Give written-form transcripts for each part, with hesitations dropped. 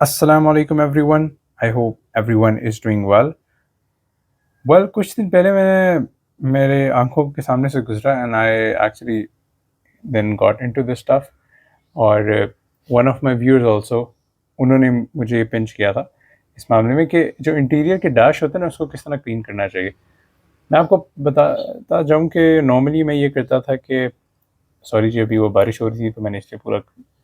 अस्सलाम वालेकुम everyone. I hope everyone is doing well. कुछ दिन पहले मैंने मेरे आंखों के सामने से गुजरा and I actually then got into this stuff. और one of my viewers also, उन्होंने मुझे पिंच किया था इस मामले में कि जो इंटीरियर के डैश होते हैं ना, उसको किस तरह क्लीन करना चाहिए। मैं आपको बताता जाऊँ कि नॉर्मली मैं ये करता था कि सॉरी जी, अभी वो बारिश हो रही थी तो मैंने इसलिए पूरा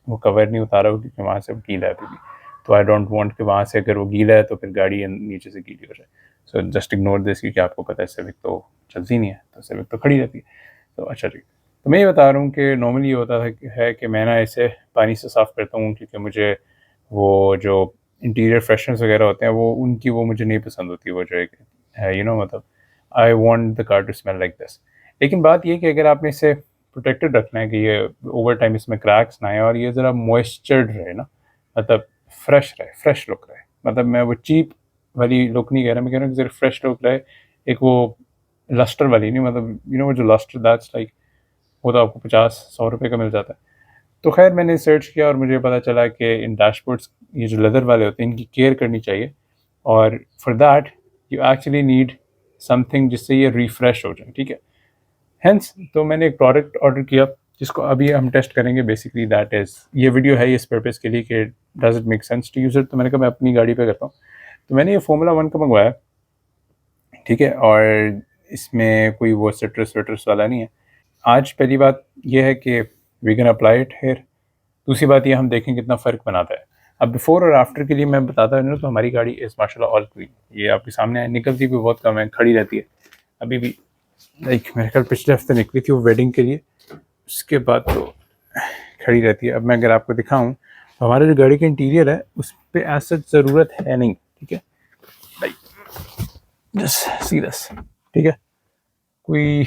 वो कवर नहीं उतारा क्योंकि वहाँ से गीला है अभी भी। तो आई डोंट वांट कि वहाँ से अगर वो गीला है तो फिर गाड़ी नीचे से गीली हो जाए। सो जस्ट इग्नोर दिस, क्योंकि आपको पता है सिविक तो चलती नहीं है, तो सिविक तो खड़ी रहती है। तो अच्छा जी, तो मैं ये बता रहा हूँ कि नॉर्मली ये होता है कि मैं ना इसे पानी से साफ़ करता हूँ, क्योंकि मुझे वो जो इंटीरियर फ्रेशनर्स वगैरह होते हैं वो उनकी वो मुझे नहीं पसंद होती, वो जो एक है मतलब I want the car to smell like this. लेकिन बात ये कि अगर आपने इसे प्रोटेक्टेड रखना है कि ये ओवर टाइम इसमें क्रैक्स ना आए और ये ज़रा मॉइस्चर्ड रहे ना, मतलब फ्रेश रहे, फ्रेश लुक रहे। मतलब मैं वो चीप वाली लुक नहीं कह रहा, मैं कह रहा हूँ कि ज़रा फ्रेश लुक रहे। एक वो लस्टर वाली नहीं, मतलब वो जो लस्टर दैट्स लाइक, वो तो आपको 50-100 रुपये का मिल जाता है। तो खैर मैंने सर्च किया और मुझे पता चला कि इन डैशबोर्ड्स, ये जो लेदर वाले होते हैं, इनकी केयर करनी चाहिए। और for that you actually need something जिससे ये रिफ्रेश हो जाए, ठीक है। हेंस तो मैंने एक प्रोडक्ट ऑर्डर किया जिसको अभी हम टेस्ट करेंगे। बेसिकली दैट इज़, ये वीडियो है इस पर्पज़ के लिए कि does it make sense to use it. तो मैंने कहा मैं अपनी गाड़ी पे करता हूँ। तो मैंने ये फार्मूला 1 का मंगवाया, ठीक है। और इसमें कोई वो सिट्रस विट्रस वाला नहीं है। आज पहली बात ये है कि we can apply it here. दूसरी बात ये, हम देखें कितना फ़र्क बनाता है। अब बिफोर और आफ्टर के लिए मैं बताता हूँ तो हमारी गाड़ी इज़ माशाल्लाह ऑल क्लीन। ये आपके सामने है, निकलती भी बहुत कम है, खड़ी रहती है अभी भी। लाइक मेरे ख्याल पिछले हफ्ते निकली थी वो वेडिंग के लिए, उसके बाद तो खड़ी रहती है। अब मैं अगर आपको दिखाऊं तो हमारे जो गाड़ी का इंटीरियर है उस पर ऐसा ज़रूरत है नहीं, ठीक है। लाइक जस्ट सी दिस, ठीक है। कोई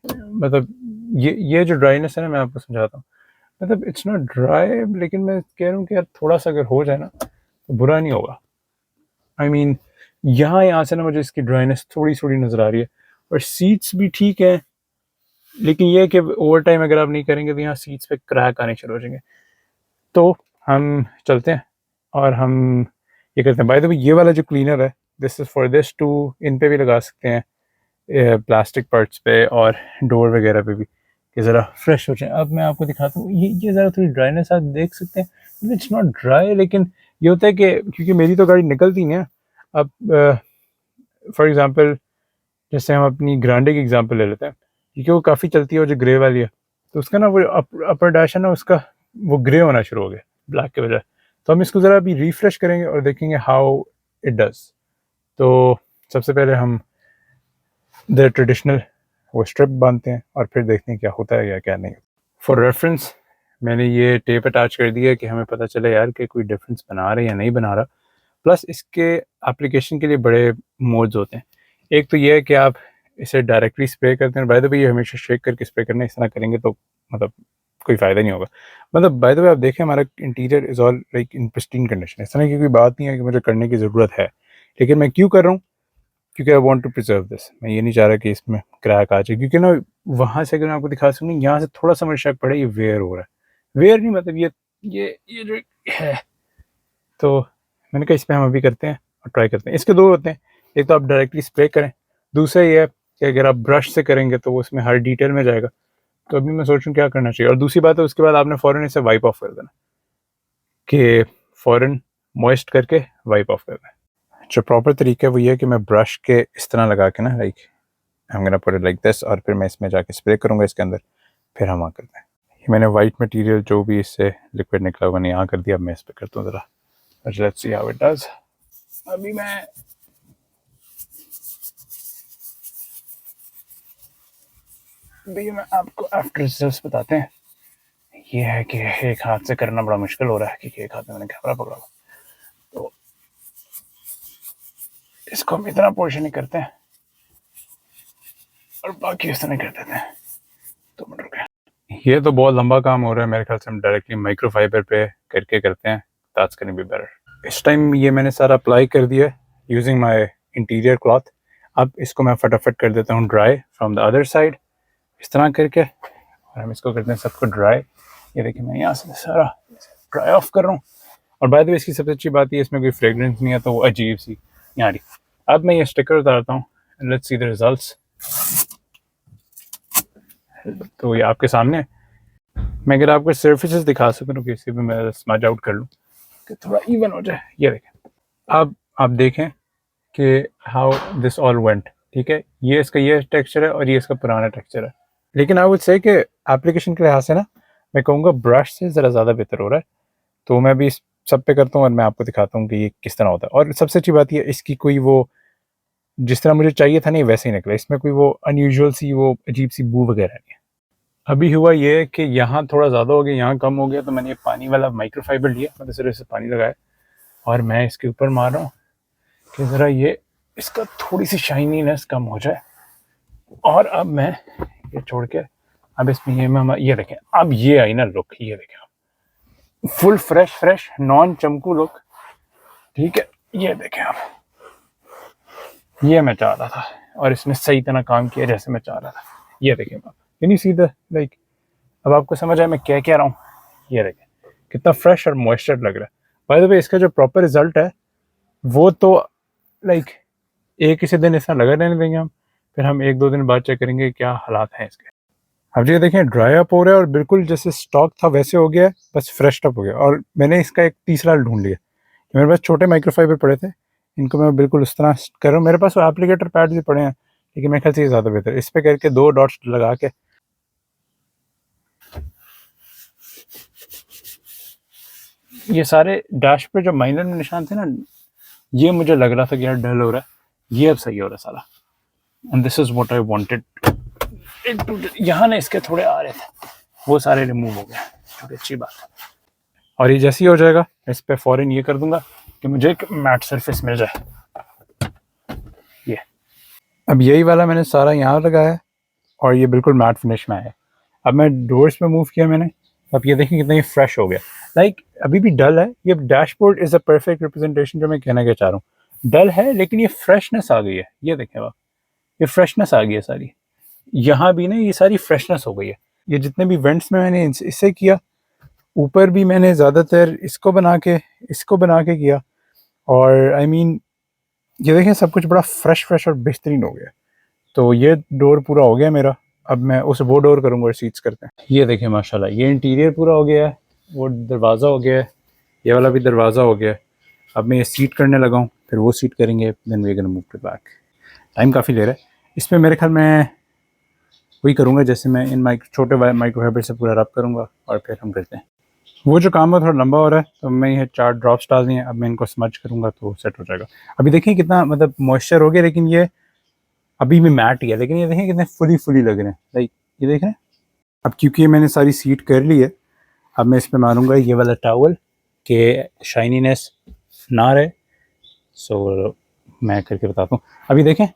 मतलब ये जो ड्राइनेस है ना, मैं आपको समझाता हूँ। मतलब इट्स नॉट ड्राई, लेकिन मैं कह रहा हूँ कि यार थोड़ा सा अगर हो जाए ना तो बुरा नहीं होगा। आई मीन यहाँ से ना मुझे इसकी ड्राइनेस थोड़ी थोड़ी नज़र आ रही है। और सीट्स भी ठीक है, लेकिन ये है कि ओवर टाइम अगर आप नहीं करेंगे तो यहाँ सीट्स पे क्रैक आने शुरू हो जाएंगे। तो हम चलते हैं और हम ये करते हैं। बाय द वे, ये वाला जो क्लीनर है, this is for this too, इन पे भी लगा सकते हैं, प्लास्टिक पार्ट्स पे और डोर वगैरह पे भी, कि ज़रा फ्रेश हो जाए। अब मैं आपको दिखाता हूँ, ये ज़रा थोड़ी ड्राइनेस आप देख सकते हैं। इट्स नॉट ड्राई, लेकिन ये होता है कि क्योंकि मेरी तो गाड़ी निकलती नहीं है। अब फॉर एग्ज़ाम्पल, जैसे हम अपनी ग्रांडे की एग्जांपल ले लेते हैं, क्योंकि वो काफ़ी चलती है, वो जो ग्रे वाली है। तो उसका ना वो अपर डैश है ना, उसका वो ग्रे होना शुरू हो गया ब्लैक के बजाय। तो हम इसको ज़रा अभी रिफ्रेश करेंगे और देखेंगे हाउ इट डज। तो सबसे पहले हम द ट्रेडिशनल वो स्ट्रिप बांधते हैं और फिर देखते हैं क्या होता है या क्या नहीं। फॉर रेफरेंस मैंने ये टेप अटैच कर दिया है कि हमें पता चले यार कि कोई डिफरेंस बना रहा है या नहीं बना रहा। प्लस इसके एप्लीकेशन के लिए बड़े मोड्स होते हैं। एक तो ये है कि आप इसे डायरेक्टली स्प्रे करते हैं। बाय द वे, ये हमेशा शेक करके स्प्रे करना है, इस तरह करेंगे तो मतलब कोई फ़ायदा नहीं होगा। मतलब बाय द वे, आप देखें हमारा interior is all like in pristine condition. इस तरह की कोई बात नहीं है कि मुझे करने की ज़रूरत है, लेकिन मैं क्यों कर रहा हूँ, क्योंकि I want to preserve this. मैं ये नहीं चाह रहा कि इसमें क्रैक आ जाए, क्योंकि ना वहाँ से अगर मैं आपको दिखा सकूँ, यहाँ से थोड़ा सा मुझे शक पड़ा ये वेयर हो रहा है। वेयर नहीं, मतलब ये जो है। तो मैंने कहा इस पे हम अभी करते हैं और ट्राई करते हैं। इसके दो होते हैं, एक तो आप डायरेक्टली स्प्रे करें, दूसरा ये है कि अगर आप ब्रश से करेंगे तो वो उसमें हर डिटेल में जाएगा। तो अभी मैं सोचूं क्या करना चाहिए। और दूसरी बात है, उसके बाद आपने फ़ौरन इसे वाइप ऑफ कर देना, कि फ़ौरन मॉइस्ट करके वाइप ऑफ कर देना। जो प्रॉपर तरीका है वो ये है कि मैं ब्रश के इस तरह लगा के ना, like I am gonna put it like this, और फिर मैं इसमें जाके स्प्रे करूँगा इसके अंदर, फिर हम वहाँ करते हैं। ये मैंने वाइट मटेरियल जो भी इससे लिक्विड निकला हुआ मैंने यहाँ कर दिया। अब मैं इस पर करता हूँ ज़रा, let's see how it does. अभी मैं भैया मैं आपको आफ्टर रिजल्ट्स बताते हैं। ये है कि एक हाथ से करना बड़ा मुश्किल हो रहा है, क्योंकि एक हाथ में मैंने कैमरा पकड़ा हुआ। तो इसको हम इतना पोर्शन ही करते हैं और बाकी इस तरह कर देते हैं। 2 मिनट रुके। ये तो बहुत लंबा काम हो रहा है, मेरे ख्याल से हम डायरेक्टली माइक्रोफाइबर पे करके करते हैं, दैट्स गोना बी बेटर। इस टाइम ये मैंने सारा अप्लाई कर दिया यूजिंग माय इंटीरियर क्लॉथ। अब इसको मैं फटाफट कर देता हूँ dry from the other side, इस तरह करके। और हम इसको करते हैं सबको ड्राई। ये देखिए मैं यहाँ से सारा ड्राई ऑफ कर रहा हूँ। और बाय द वे इसकी सबसे अच्छी बात ये इसमें कोई फ्रेगरेंस नहीं है, तो वो अजीब सी यहाँ रही। अब मैं ये स्टिकर उतारता हूँ, लेट्स सी द रिजल्ट्स। तो ये आपके सामने, मैं अगर आपको सर्फेसेस दिखा सकूँ तो किसी भी मैं स्मज आउट कर लूँ कि थोड़ा इवन हो जाए। ये देखें, अब आप देखें कि हाउ दिस ऑल वेंट। ठीक है, ये इसका ये टेक्सचर है और ये इसका पुराना टेक्सचर है। लेकिन आई वुड से कि एप्लीकेशन के लिहाज से ना मैं कहूँगा ब्रश से ज़रा ज़्यादा बेहतर हो रहा है। तो मैं भी इस सब पे करता हूँ और मैं आपको दिखाता हूँ कि ये किस तरह होता है। और सबसे अच्छी बात ये, इसकी कोई वो जिस तरह मुझे चाहिए था नहीं वैसे ही निकला, इसमें कोई वो अनयूजुअल सी वो अजीब सी बू वगैरह नहीं है। अभी हुआ ये कि यहाँ थोड़ा ज़्यादा हो गया, यहाँ कम हो गया, तो मैंने ये पानी वाला माइक्रोफाइबर लिया, मतलब सिर्फ से पानी लगाया और मैं इसके ऊपर मार रहा हूँ कि ज़रा ये इसका थोड़ी सी शाइनीनेस कम हो जाए। और अब मैं ये छोड़ के अब इसमें ये देखें, अब ये आई ना लुक, ये देखें फुल फ्रेश नॉन चमकू लुक। ठीक है, ये देखें आप, ये मैं चाह रहा था और इसमें सही तरह काम किया जैसे मैं चाह रहा था। ये देखें आप, can you see the like, अब आपको समझ आया मैं क्या कह रहा हूँ। ये देखें कितना फ्रेश और मॉइस्चर लग रहा है। बाय द वे इसका जो प्रॉपर रिजल्ट है वो तो लाइक एक इसी दिन इतना लगा रहने देंगे हम, फिर हम 1-2 दिन बाद चेक करेंगे क्या हालात हैं इसके। अब ये देखें ड्राई अप हो रहा है और बिल्कुल जैसे स्टॉक था वैसे हो गया, बस फ्रेश अप हो गया। और मैंने इसका एक तीसरा ढूंढ लिया, मेरे पास छोटे माइक्रोफाइबर पड़े थे, इनको मैं बिल्कुल उस तरह कर रहा हूँ। मेरे पास वो एप्लीकेटर पैड भी पड़े हैं, लेकिन मेरे ख्याल से ये ज़्यादा बेहतर है। इस पर करके 2 डॉट्स लगा के ये सारे डैश पे जो माइनर में निशान थे ना, ये मुझे लग रहा था कि यार डल हो रहा है, ये अब सही हो रहा है सारा। And this is what I wanted. यहाँ ना इसके थोड़े आ रहे थे, वो सारे रिमूव हो गए, जो अच्छी बात है। और ये जैसे ही हो जाएगा इस पर फौरन ये कर दूंगा कि मुझे एक मैट सरफेस मिल जाए। ये अब यही वाला मैंने सारा यहाँ लगाया है और ये बिल्कुल मैट फिनिश में है। अब मैं डोर्स में मूव किया मैंने, अब ये देखें कितना ये फ्रेश हो गया। लाइक अभी भी डल है, ये dashboard is a perfect representation जो मैं कहना क्या चाह रहा हूँ। डल है लेकिन ये फ्रेशनेस आ गई है, ये देखें आप, ये फ्रेशनेस आ गई है सारी। यहाँ भी ना ये सारी फ्रेशनेस हो गई है। ये जितने भी वेंट्स में मैंने इससे किया, ऊपर भी मैंने ज़्यादातर इसको बना के किया। और आई मीन ये देखें सब कुछ बड़ा फ्रेश और बेहतरीन हो गया। तो ये डोर पूरा हो गया मेरा। अब मैं उस वो डोर करूँगा और सीट्स करते हैं। ये देखें माशाल्लाह, ये इंटीरियर पूरा हो गया है, वो दरवाज़ा हो गया है, ये वाला भी दरवाज़ा हो गया है। अब मैं ये सीट करने लगा हूँ, फिर वो सीट करेंगे, then we gonna move to back. Time काफ़ी ले रहा है इसमें, मेरे ख्याल में वही करूँगा जैसे मैं इन छोटे माइक्रोफाइबर से पूरा रब करूँगा और फिर हम करते हैं। वो जो काम है थोड़ा लंबा हो रहा है, तो मैं ये 4 ड्रॉप्स डाल दिए, अब मैं इनको स्मच करूँगा तो सेट हो जाएगा। अभी देखिए कितना मतलब मॉइस्चर हो गया, लेकिन ये अभी भी मैट ही है, लेकिन ये देखें कितने फुली लग रहे हैं। लाइक ये देखें, अब क्योंकि मैंने सारी सीट कर ली है, अब मैं इस पर मारूँगा ये वाला टावल के शाइनीनेस ना रहे। सो मैं करके बताता हूँ। अभी देखें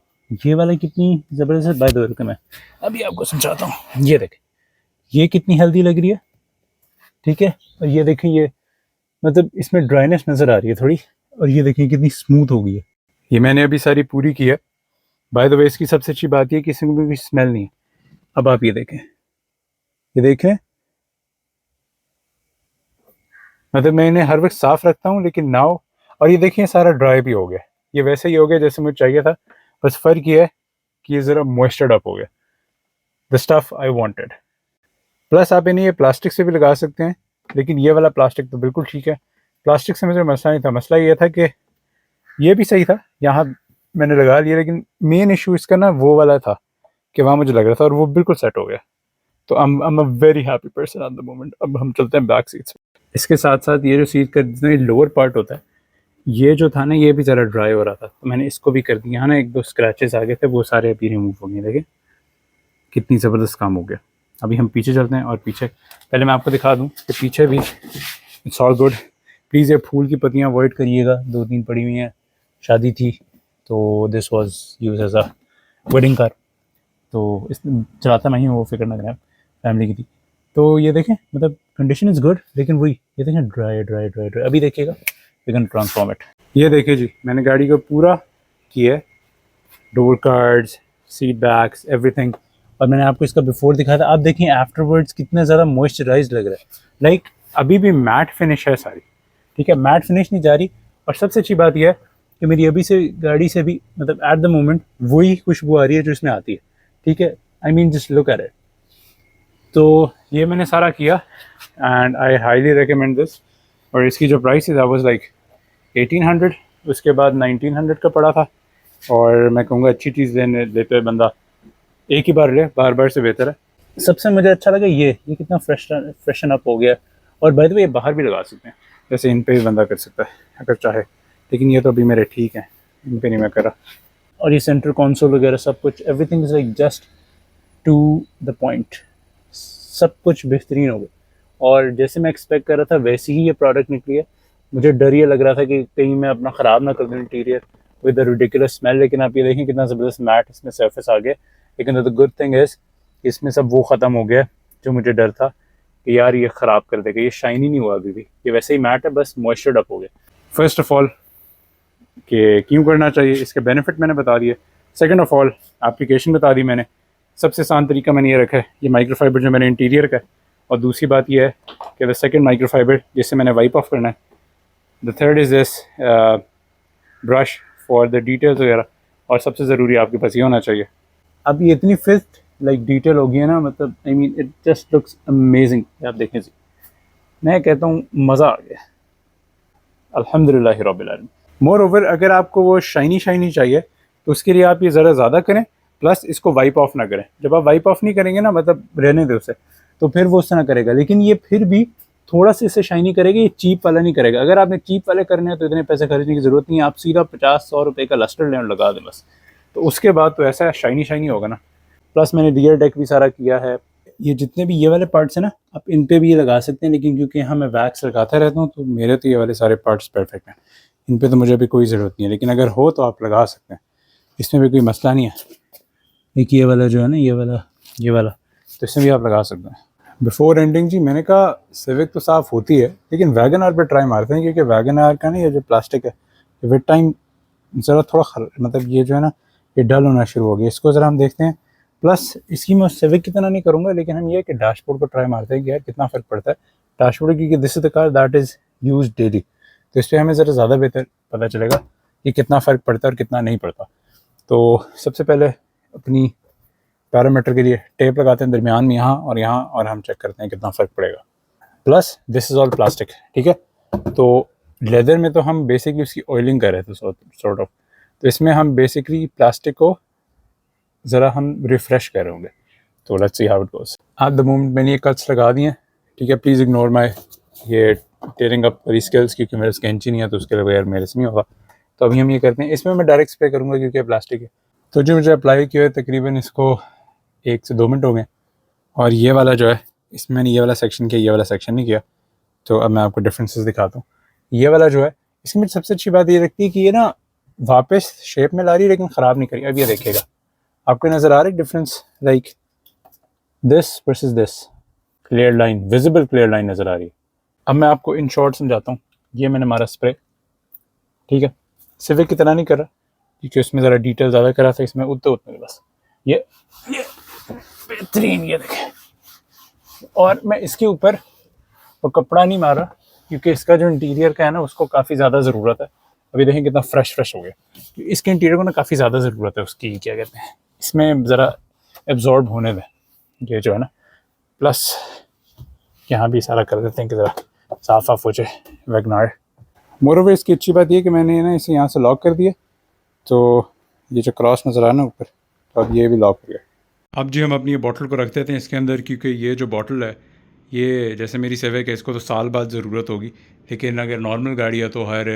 ये वाला कितनी ज़बरदस्त, बाय द वे रुके मैं अभी आपको समझाता हूँ। ये देखें ये कितनी हेल्दी लग रही है, ठीक है। और ये देखें ये मतलब इसमें ड्राइनेस नज़र आ रही है थोड़ी, और ये देखें कितनी स्मूथ हो गई है। ये मैंने अभी सारी पूरी की है। बाय द वे इसकी सबसे अच्छी बात ये कि इसमें कोई स्मेल नहीं है। अब आप ये देखें मतलब मैं इन्हें हर वक्त साफ़ रखता हूँ, लेकिन नाउ और ये देखें सारा ड्राई भी हो गया, ये वैसे ही हो गया जैसे मुझे चाहिए था, बस फ़र्क ये है कि ये ज़रा मॉइस्चर्ड अप हो गया, the stuff I wanted. Plus आप इन्हें ये प्लास्टिक से भी लगा सकते हैं, लेकिन ये वाला प्लास्टिक तो बिल्कुल ठीक है। प्लास्टिक से मुझे मसला नहीं था, मसला ये था कि ये भी सही था, यहाँ मैंने लगा लिया, लेकिन मेन इशू इसका ना वो वाला था कि वहाँ मुझे लग रहा था, और वो बिल्कुल सेट हो गया। तो I'm a very happy person at the moment. अब हम चलते हैं बैक सीट्स। इसके साथ साथ ये जो सीट का जितना लोअर पार्ट होता है, ये जो था ना ये भी ज़रा ड्राई हो रहा था, तो मैंने इसको भी कर दिया। यहाँ ना 1-2 स्क्रैचेस आ गए थे, वो सारे अभी रिमूव हो गए। देखिए कितनी ज़बरदस्त काम हो गया। अभी हम पीछे चलते हैं, और पीछे पहले मैं आपको दिखा दूँ कि पीछे भी इट्स ऑल गुड। प्लीज़ ये फूल की पत्तियाँ अवॉइड करिएगा, 2-3 पड़ी हुई हैं, शादी थी तो this was use as a wedding car, तो इस चलाता मैं ही हूँ, वो फिक्र ना करें, फैमिली की थी। तो ये देखें मतलब कंडीशन इज़ गुड, लेकिन वही ये देखें ड्राई। अभी देखिएगा वी कैन ट्रांसफॉर्म इट। ये देखिए जी, मैंने गाड़ी को पूरा किया है, door cards, seat backs, everything. और मैंने आपको इसका बिफोर दिखाया था, आप देखें आफ्टरवर्ड्स कितना ज़्यादा मॉइस्चराइज्ड लग रहा है। लाइक अभी भी मैट फिनिश है सारी, ठीक है, मैट फिनिश नहीं जा रही। और सबसे अच्छी बात यह है कि मेरी अभी से गाड़ी से भी मतलब एट द मोमेंट वही खुशबू आ रही है जो इसमें आती है। ठीक है, I mean just look at it. तो ये मैंने सारा किया and I highly recommend this. और इसकी जो प्राइस है दैट वाज लाइक 1800, उसके बाद 1900 का पड़ा था। और मैं कहूँगा अच्छी चीज़ लेते हुए बंदा एक ही बार ले, बार बार से बेहतर है। सबसे मुझे अच्छा लगा ये कितना फ्रेशन अप हो गया। और बाय द वे ये बाहर भी लगा सकते हैं, जैसे इन पे भी बंदा कर सकता है अगर चाहे, लेकिन ये तो अभी मेरे ठीक हैं, इन पे नहीं मैं करा। और ये सेंटर कंसोल वगैरह सब कुछ everything is like just to the point, सब कुछ बेहतरीन हो गया। और जैसे मैं एक्सपेक्ट कर रहा था वैसे ही ये प्रोडक्ट निकली है। मुझे डर ये लग रहा था कि कहीं मैं अपना ख़राब ना कर दूँ interior with the ridiculous smell, लेकिन आप ये देखें कितना ज़बरदस्त मैट इसमें सरफेस आ गया। लेकिन द गुड थिंग इज़ इसमें सब वो ख़त्म हो गया जो मुझे डर था कि यार ये ख़राब कर देगा। ये शाइनी नहीं हुआ अभी भी, ये वैसे ही मैट है, बस मॉइस्चर्ड अप हो गया। फर्स्ट ऑफ ऑल कि क्यों करना चाहिए, इसके बेनिफिट मैंने बता दिए। सेकंड ऑफ ऑल एप्लीकेशन बता दी मैंने। सबसे आसान तरीका मैंने ये रखा है, ये माइक्रोफाइबर जो मैंने इंटीरियर का है। और दूसरी बात ये है कि द सेकंड माइक्रोफाइबर जिससे मैंने वाइप ऑफ करना है। The third is this brush for the details वगैरह। और सबसे ज़रूरी आपके पास ये होना चाहिए। अब ये इतनी फिस्ट लाइक डिटेल हो गई है ना, मतलब I mean it just looks amazing. आप देखें जी, मैं कहता हूँ मज़ा आ गया, अल्हम्दुलिल्लाह रब्बिल आलमीन। मोर ओवर अगर आपको वो शाइनी चाहिए तो उसके लिए आप ये ज़रा ज़्यादा करें, प्लस इसको वाइप ऑफ ना करें। जब आप वाइप ऑफ नहीं करेंगे ना, मतलब रहने दे उसे, तो फिर वो उस तरह करेगा। लेकिन ये फिर भी थोड़ा सा इसे शाइनी करेगा, ये चीप वाला नहीं करेगा। अगर आपने चीप वाले करने हैं तो इतने पैसे खर्चने की ज़रूरत नहीं है, आप सीधा 50-100 रुपये का लस्टर लें और लगा दें बस। तो उसके बाद तो ऐसा शाइनी होगा ना। प्लस मैंने रियर डेक भी सारा किया है। ये जितने भी ये वाले पार्ट्स हैं ना, आप इन पे भी ये लगा सकते हैं, लेकिन क्योंकि हाँ मैं वैक्स लगाता रहता हूँ तो मेरे तो ये वाले सारे पार्ट्स परफेक्ट हैं। इन पे तो मुझे अभी कोई ज़रूरत नहीं है, लेकिन अगर हो तो आप लगा सकते हैं, इसमें भी कोई मसला नहीं है। एक ये वाला जो है ना, ये वाला तो इसमें भी आप लगा सकते हैं। बिफोर एंडिंग जी मैंने कहा सिविक तो साफ़ होती है, लेकिन वैगन आर पर ट्राई मारते हैं, क्योंकि वैगन आर का ना ये जो प्लास्टिक है विद टाइम ज़रा थोड़ा मतलब ये जो है ना ये डल होना शुरू हो गया। इसको ज़रा हम देखते हैं। प्लस इसकी मैं सिविक कितना नहीं करूँगा, लेकिन हम ये कि डैशबोर्ड को ट्राई मारते हैं कि यार कितना फ़र्क पड़ता है डैशबोर्ड, क्योंकि this is the car that is use daily. तो इस पर हमें ज़रा ज़्यादा बेहतर पता चलेगा कि कितना फ़र्क पड़ता है और कितना नहीं पड़ता। तो सबसे पहले अपनी पैरामीटर के लिए टेप लगाते हैं दरमियान में यहाँ, और हम चेक करते हैं कितना फ़र्क पड़ेगा। Plus this is all plastic, ठीक है। तो लेदर में तो हम बेसिकली उसकी ऑयलिंग कर रहे थे सॉर्ट ऑफ, तो इसमें हम बेसिकली प्लास्टिक को ज़रा हम रिफ़्रेश कर रहे होंगे। तो let's see how it goes. At the moment मैंने ये कट्स लगा दिए हैं, ठीक है। प्लीज़ इग्नोर माई ये टेयरिंग अप वाली स्किल्स, क्योंकि मेरे स्कैंची नहीं है तो उसके बगैर मेरे से नहीं होगा। तो अभी हम ये करते हैं, इसमें मैं डायरेक्ट स्प्रे करूँगा क्योंकि प्लास्टिक है। तो जो मुझे अप्लाई किया है तकरीबन इसको 1 से 2 मिनट हो गए। और ये वाला जो है इसमें मैंने ये वाला सेक्शन किया, ये वाला सेक्शन नहीं किया। तो अब मैं आपको डिफरेंसेस दिखाता हूँ। ये वाला जो है इसमें सबसे अच्छी बात ये लगती है कि ये ना वापस शेप में ला रही है, लेकिन ख़राब नहीं करी। अब ये देखिएगा, आपको नज़र आ रहा है difference, like this versus this, clear line, visible clear line नज़र आ रही है। अब मैं आपको इन शॉर्ट समझाता हूँ। ये मैंने मारा स्प्रे, ठीक है। सिविक की तरह नहीं कर रहा क्योंकि उसमें ज़रा डिटेल ज़्यादा करा था, इसमें उतने बस ये बेहतरीन, ये देखें। और मैं इसके ऊपर वो कपड़ा नहीं मारा क्योंकि इसका जो इंटीरियर का है ना उसको काफ़ी ज़्यादा ज़रूरत है। अभी देखें कितना फ्रेश हो गया। इसके इंटीरियर को ना काफ़ी ज़्यादा ज़रूरत है उसकी, क्या कहते हैं, इसमें ज़रा एब्जॉर्ब होने दें ये जो है ना। प्लस यहाँ भी सारा कर देते हैं कि ज़रा साफ हो जाए वैगनार। मोरोवर इसकी अच्छी बात ये कि मैंने ना इसे यहाँ से लॉक कर दिया, तो ये जो क्रॉस नज़र आया ना ऊपर, तो अब ये भी लॉक हो गया। अब जी हम अपनी बॉटल को रख देते हैं इसके अंदर, क्योंकि ये जो बॉटल है ये जैसे मेरी सिविक है इसको तो साल बाद ज़रूरत होगी, लेकिन अगर नॉर्मल गाड़ी है तो हर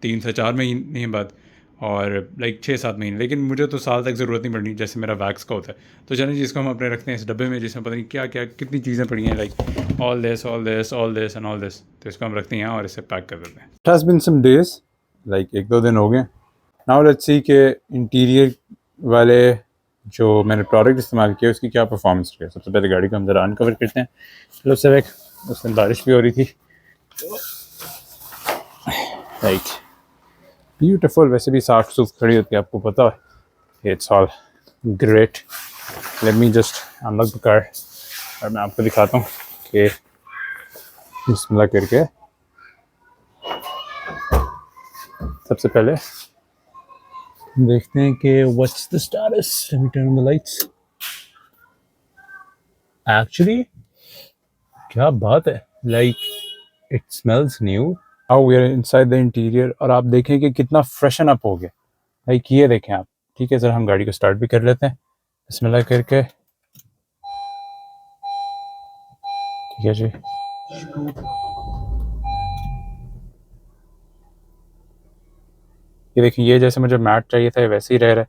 3 से 4 महीने बाद, और लाइक 6-7 महीने। लेकिन मुझे तो साल तक ज़रूरत नहीं पड़नी जैसे मेरा वैक्स का होता है। तो चलें जी, इसको हम अपने रखते हैं इस डब्बे में जिसमें पता नहीं क्या क्या कितनी चीज़ें पड़ी हैं, like all this and all this. तो इसको हम रखते हैं यहाँ और इसे पैक कर देते हैं। It has been some days, like 1-2 दिन हो गए। नाउ लेट्स सी के इंटीरियर वाले जो मैंने प्रोडक्ट इस्तेमाल किया उसकी क्या परफॉर्मेंस रही है। सबसे पहले गाड़ी को हम ज़रा अनकवर करते हैं। चलो सिविक, उस दिन बारिश भी हो रही थी, लाइक ब्यूटीफुल, वैसे भी साफ सूफ खड़ी होती है, आपको पता है। It's all great. Let me just unlock the car और मैं आपको दिखाता हूँ कि बिस्मिल्लाह करके सबसे पहले देखते हैं कि what's the status. Let me turn on the lights. Actually क्या बात है, like it smells new. How we are inside the interior, और आप देखें कि कितना फ्रेशन अप हो गया। लाइक ये देखें आप। ठीक है सर, हम गाड़ी को स्टार्ट भी कर लेते हैं बिस्मिल्लाह करके। ठीक है जी। ये देखिए, ये जैसे मुझे मैट चाहिए था वैसे ही रह रहा है।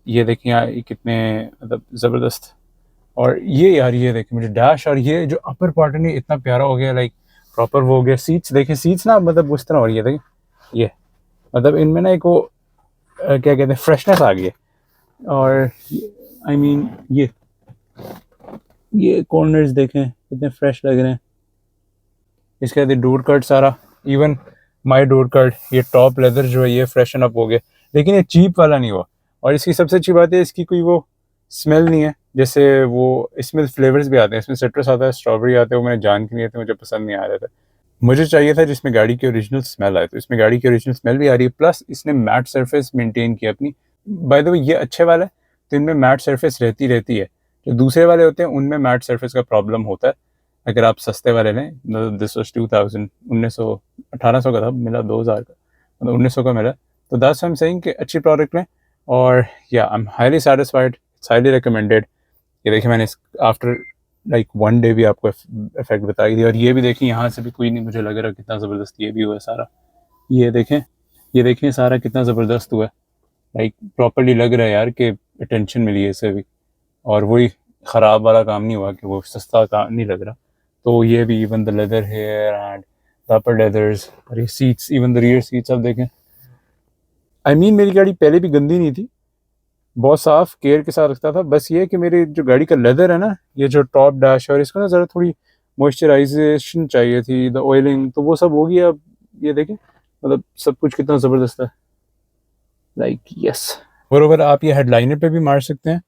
ये देखिए यार, ये कितने मतलब ज़बरदस्त। और ये यार, ये देखिए मुझे डैश, और ये जो अपर पार्ट है इतना प्यारा हो गया, लाइक प्रॉपर वो हो गया। सीट्स देखिए, सीट्स ना मतलब उस तरह हो रही है। देखिए ये मतलब इनमें ना एक वो क्या कहते हैं, फ्रेशनेस आ गई है। और आई मीन ये कॉर्नर्स देखें कितने फ्रेश लग रहे हैं। इसके बाद डोर कट सारा, इवन माय डोर कट, ये टॉप लेदर जो है ये फ्रेशन अप हो गया, लेकिन ये चीप वाला नहीं हुआ। और इसकी सबसे अच्छी बात है, इसकी कोई वो स्मेल नहीं है। जैसे वो इसमें फ्लेवर्स भी आते हैं, इसमें सिट्रस आता है, स्ट्रॉबेरी आते हैं, वो मैंने जान के नहीं थे, मुझे पसंद नहीं आ रहे थे। मुझे चाहिए था जिसमें गाड़ी की ओरिजिनल स्मेल आए, तो इसमें गाड़ी की ओरिजिनल स्मेल भी आ रही है, प्लस इसने मैट सरफेस मेंटेन किया अपनी। बाय द वे ये अच्छे वाला है, तो इनमें मैट सरफेस रहती है। जो दूसरे वाले होते हैं उनमें मैट सरफेस का प्रॉब्लम होता है। अगर आप सस्ते वाले लें, दिस वॉज 2000, 1900, 1800 का था, मिला 2000 का, मतलब 1900 का मिला। तो दैट्स आई एम सेइंग कि अच्छी प्रोडक्ट लें। और या I am highly satisfied, it's highly recommended. ये देखिए मैंने आफ्टर लाइक 1 डे भी आपको इफेक्ट बताई दी। और ये भी देखिए, यहाँ से भी कोई नहीं मुझे लग रहा कितना ज़बरदस्त ये भी हुआ है सारा। ये देखें सारा कितना ज़बरदस्त हुआ है। लाइक प्रॉपरली लग रहा है यार कि अटेंशन मिली है इसे भी। और वही ख़राब वाला काम नहीं हुआ कि वो सस्ता काम नहीं लग रहा। तो ये भी, even the leather here and the upper leathers, और ये seats, even the rear seats आप देखें। आई मीन मेरी गाड़ी पहले भी गंदी नहीं थी, बहुत साफ केयर के साथ रखता था। बस ये कि मेरी जो गाड़ी का लेदर है ना, ये जो टॉप डैश है, और इसको ना ज़रा थोड़ी मॉइस्चराइजेशन चाहिए थी, द ऑयलिंग, तो वो सब हो गया। अब ये देखें मतलब सब कुछ कितना ज़बरदस्त है। लाइक यस, बरोबर आप ये हेडलाइनर पे भी मार सकते हैं,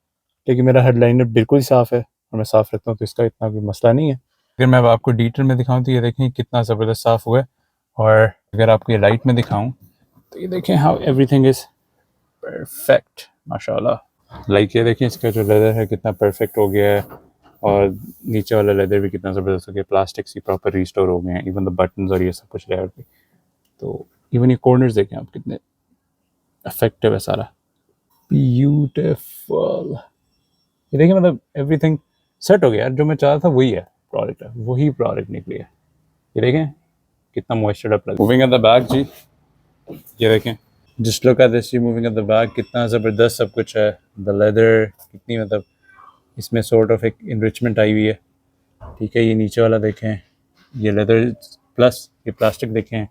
लेकिन मेरा हेडलाइनर बिल्कुल साफ़ है और मैं साफ़ रखता हूँ, तो इसका इतना कोई मसला नहीं है। अगर मैं अब आपको डिटेल में दिखाऊँ तो ये देखें कितना ज़बरदस्त साफ़ हुआ है। और अगर आपको ये लाइट में दिखाऊँ तो ये देखें हाउ एवरीथिंग इज़ परफेक्ट, माशाल्लाह। लाइक ये देखिए इसका जो लेदर है कितना परफेक्ट हो गया है, और नीचे वाला लेदर भी कितना ज़बरदस्त हो गया। प्लास्टिक से प्रॉपर रिस्टोर हो गए हैं, इवन द बटन्स और ये सब कुछ लेयर पे। तो इवन ये कॉर्नर्स देखें आप कितने इफेक्टिव है सारा, ब्यूटीफुल। ये देखिए मतलब एवरीथिंग सेट हो गया यार, जो मैं चाहता था वही है प्रोडक्ट, है वही प्रोडक्ट निकली है। ये देखें कितना मॉइस्चर अप लगा। मूविंग एट द बैक जी, ये देखें just look at this, moving at the back कितना ज़बरदस्त सब कुछ है। द लेदर कितनी मतलब इसमें सॉर्ट ऑफ एक इनरिचमेंट आई हुई है। ठीक है, ये नीचे वाला देखें, ये लेदर प्लस ये प्लास्टिक देखें,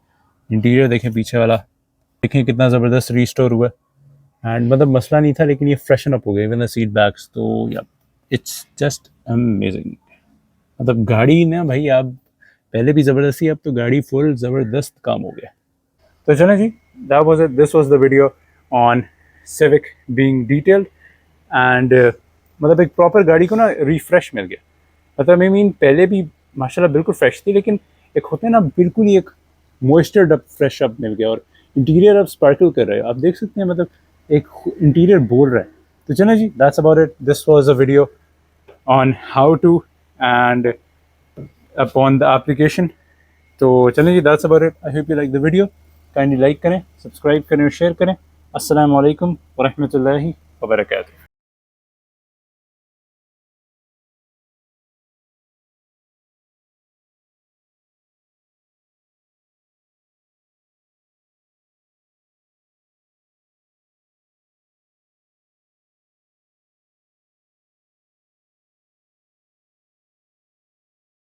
इंटीरियर देखें, पीछे वाला देखें कितना ज़बरदस्त रिस्टोर हुआ। एंड मतलब मसला नहीं था, लेकिन ये फ्रेशन अप हो गया, इवन द सीट बैक्स। तो या इट्स जस्ट अमेजिंग। मतलब गाड़ी ना भाई, आप पहले भी ज़बरदस्ती, अब तो गाड़ी फुल ज़बरदस्त काम हो गया। तो चलें जी, that was it, this was the video on Civic being detailed. And मतलब एक प्रॉपर गाड़ी को ना रिफ्रेश मिल गया। मतलब आई मीन पहले भी माशाल्लाह बिल्कुल फ्रेश थी, लेकिन एक होते हैं ना बिल्कुल ही एक मॉइस्चर्ड अप फ्रेश अप मिल गया। और इंटीरियर अब स्पार्कल कर रहे हो, आप देख सकते हैं, मतलब एक इंटीरियर बोल रहा है। तो चलें जी, that's about it, this was a video on how to and upon the application. तो चलें जी, that's about it, I hope you like the video. Kindly like करें, सब्सक्राइब करें और शेयर करें। अस्सलाम वालेकुम व रहमतुल्लाहि व बरकातहू।